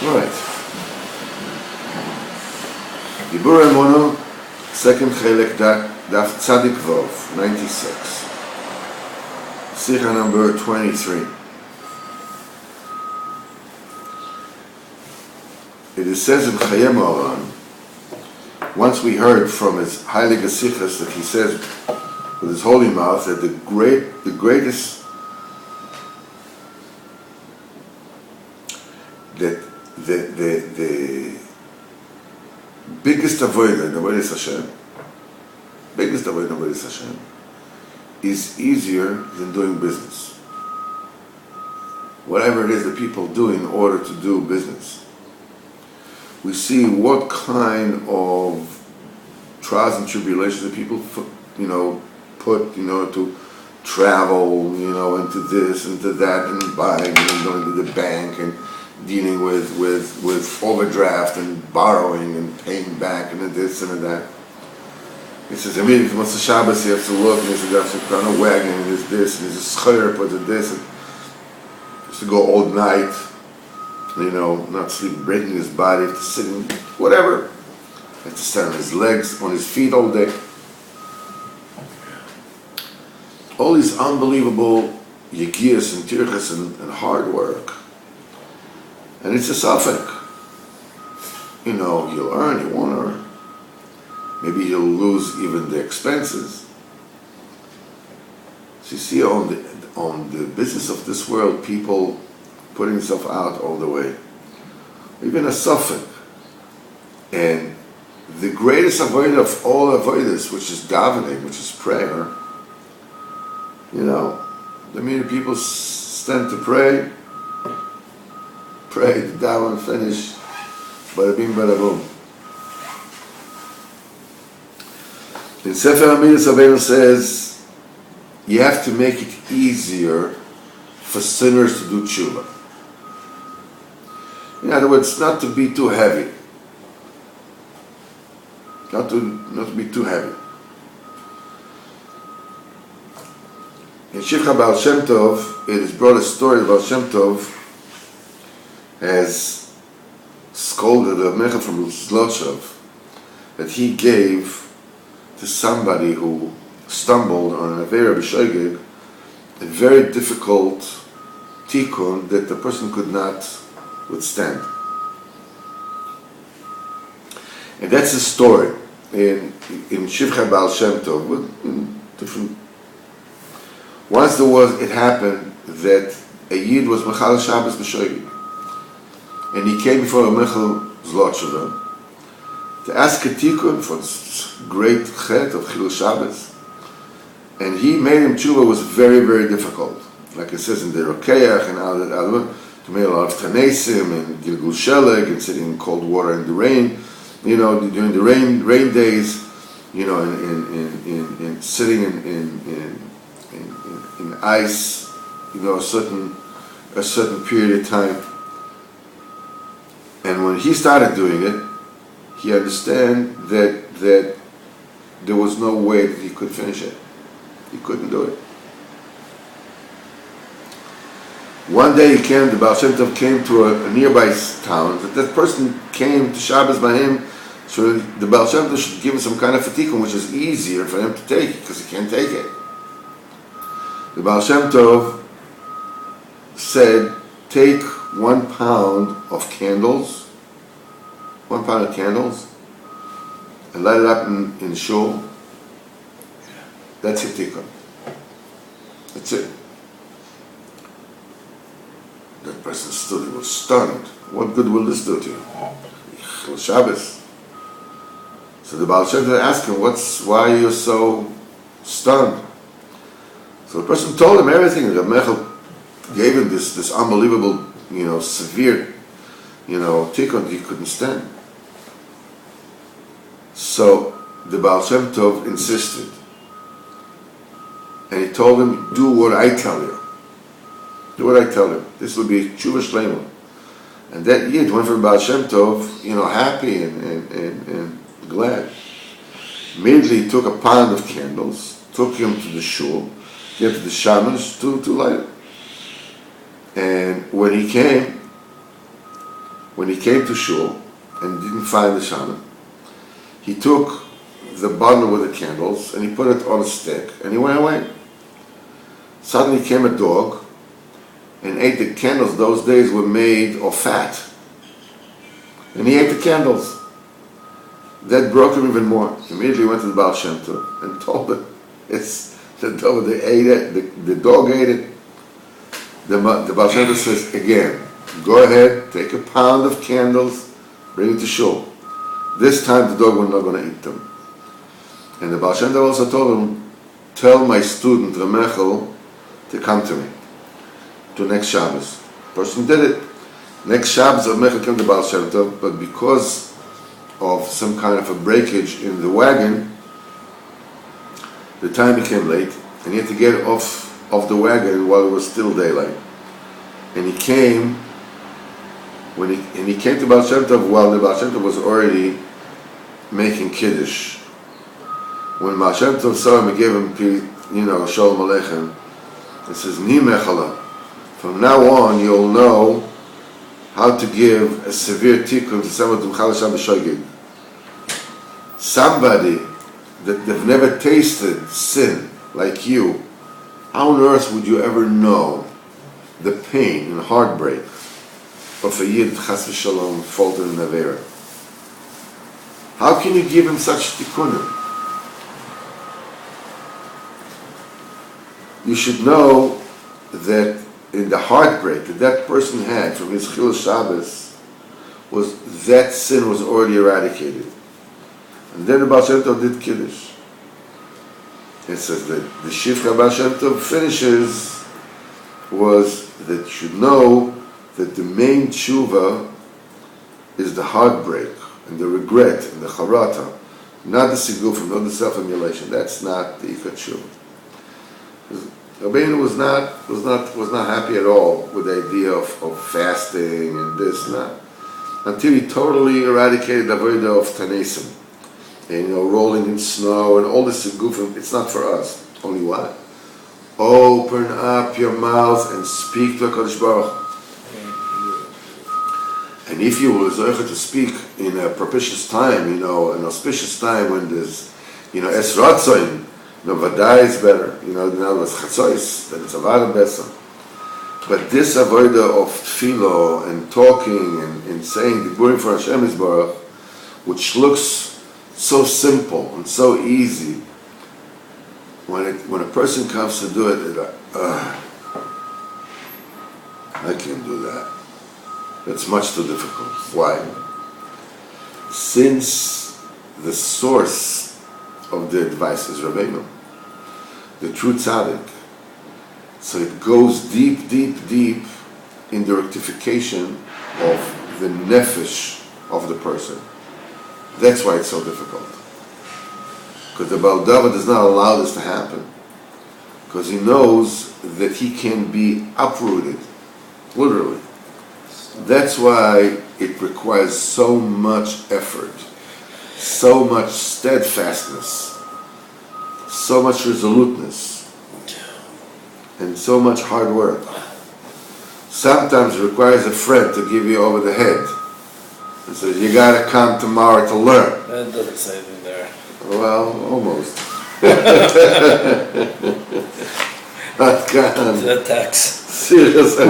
Alright. Diburei Emuna, second Chelek, Daf Tzadik Vov, 96. Sikha number 23. It is says in Chayei Moharan, once we heard from his Heilige Sichas that he says with his holy mouth that the greatest that the biggest avodah in Avodas Hashem, is easier than doing business. Whatever it is that people do in order to do business. We see what kind of trials and tribulations that people put to travel, into this, into that, and buying, and going to the bank, and dealing with overdraft, and borrowing, and paying back, and this and that. He says, immediately, once the Shabbos, you have to look, and there's a kind of wagon, and there's this, and there's a scheuer, put this, and he has to go all night, not sleep, breaking his body, to sitting, whatever. He has to stand on his legs, on his feet all day. All these unbelievable yegias and tirchas and hard work. And it's a suffix. You'll earn, you won't earn. Maybe you'll lose even the expenses. So you see on the business of this world, people putting themselves out all the way. Even a suffix. And the greatest avodah of all avodas, which is davening, which is prayer, the minute people stand to pray, the daven, finish, bada bing, bada boom. In Sefer Amidas Rabbeinu says, you have to make it easier for sinners to do tshuva. In other words, not to be too heavy. Not to be too heavy. In Shivcha Baal Shem Tov, it is brought a story that Baal Shem Tov has scolded a Mechel from Zlotshov that he gave to somebody who stumbled on an Aveira B'Shoigeg, a very difficult tikkun that the person could not withstand. And that's the story in Shivcha Baal Shem Tov. Once it happened that a Yid was Mechal Shabbos B'Shoigeg, and he came before a Mechel Zlotshov to ask a tikkun for this great chet of Chilul Shabbos, and he made him tshuva was very, very difficult. Like it says in the Rokeach and all that, to make a lot of tanesim and Gilgul Sheleg and sitting in cold water in the rain, during the rain days, in sitting in ice, a certain period of time. And when he started doing it, he understood that there was no way that he could finish it. He couldn't do it. One day the Baal Shem Tov came to a nearby town. That person came to Shabbos by him, so the Baal Shem Tov should give him some kind of tikkun which is easier for him to take, because he can't take it. The Baal Shem Tov said, take 1 pound of candles, 1 pound of candles, and light it up in shul. That's your tikkun. That's it. That person stood, he was stunned. What good will this do to you? Shabbos. So the Baal Shem Tov asked him, why are you so stunned? So the person told him everything. The Mechel gave him this unbelievable, severe, tikkun he couldn't stand. So the Baal Shem Tov insisted. And he told him, do what I tell you. Do what I tell you. This will be tshuva shleima. And that Yid went from Baal Shem Tov, happy and glad. Immediately he took a pound of candles, took him to the shul, gave to the shamans to light it. And when he came, when he came to shul and didn't find the shaman, he took the bundle with the candles and he put it on a stick and he went away. Suddenly came a dog and ate the candles. Those days were made of fat. And he ate the candles. That broke him even more. He immediately went to the Baal Shem Tov and told him, it's the dog, they ate it, the dog ate it. The Baal Shem Tov says, again, go ahead, take a pound of candles, bring it to shul. This time the dog was not going to eat them. And the Baal Shem Tov also told him, tell my student Ramechel to come to me, to next Shabbos. Person did it. Next Shabbos, Ramechel came to Baal Shem Tov, but because of some kind of a breakage in the wagon, the time became late, and he had to get off the wagon while it was still daylight. And he came, he came to Baal Shem Tov while the Baal Shem Tov was already making Kiddush. When Baal Shem Tov saw him and gave him, Shalom Aleichem, it says, Ni mechala. From now on, you'll know how to give a severe tikkun to someone to Chal Hashem b'shogeg. Somebody that they've never tasted sin like you, how on earth would you ever know the pain and heartbreak of a yid chas v'shalom faltered in avera? How can you give him such tikkunim? You should know that in the heartbreak that person had from his Chil Shabbos, was that sin was already eradicated. And then the Baal Shem Tov did Kiddush. It says that the Shifra Baal Shem Tov finishes was that you should know that the main tshuva is the heartbreak and the regret and the charata, not the sigufim, not the self-emulation. That's not the ikar tshuva. Rabbeinu was not happy at all with the idea of fasting and this and that, until he totally eradicated the avodah of tanesim, and rolling in snow and all this sigufim. It's not for us. Only what? Open up your mouth and speak to HaKadosh Baruch Hu. And if you will zocher to speak in a propitious time, an auspicious time when there's, es ratzoin, Vadai is better, in other words, Chatzois, that it's Avada Besa. But this avodah of tefillah and talking and saying Diburei for Hashem Yisbarach, which looks so simple and so easy, when a person comes to do it, I can't do that. It's much too difficult. Why? Since the source of the advice is Rabbeinu, the true tzaddik, so it goes deep, deep, deep in the rectification of the nefesh of the person. That's why it's so difficult. Because the Baal Dava does not allow this to happen. Because he knows that he can be uprooted, literally. That's why it requires so much effort, so much steadfastness, so much resoluteness, and so much hard work. Sometimes it requires a friend to give you over the head and says, you gotta come tomorrow to learn. That doesn't say anything there. Well, almost. Not gone. It's a tax. Seriously.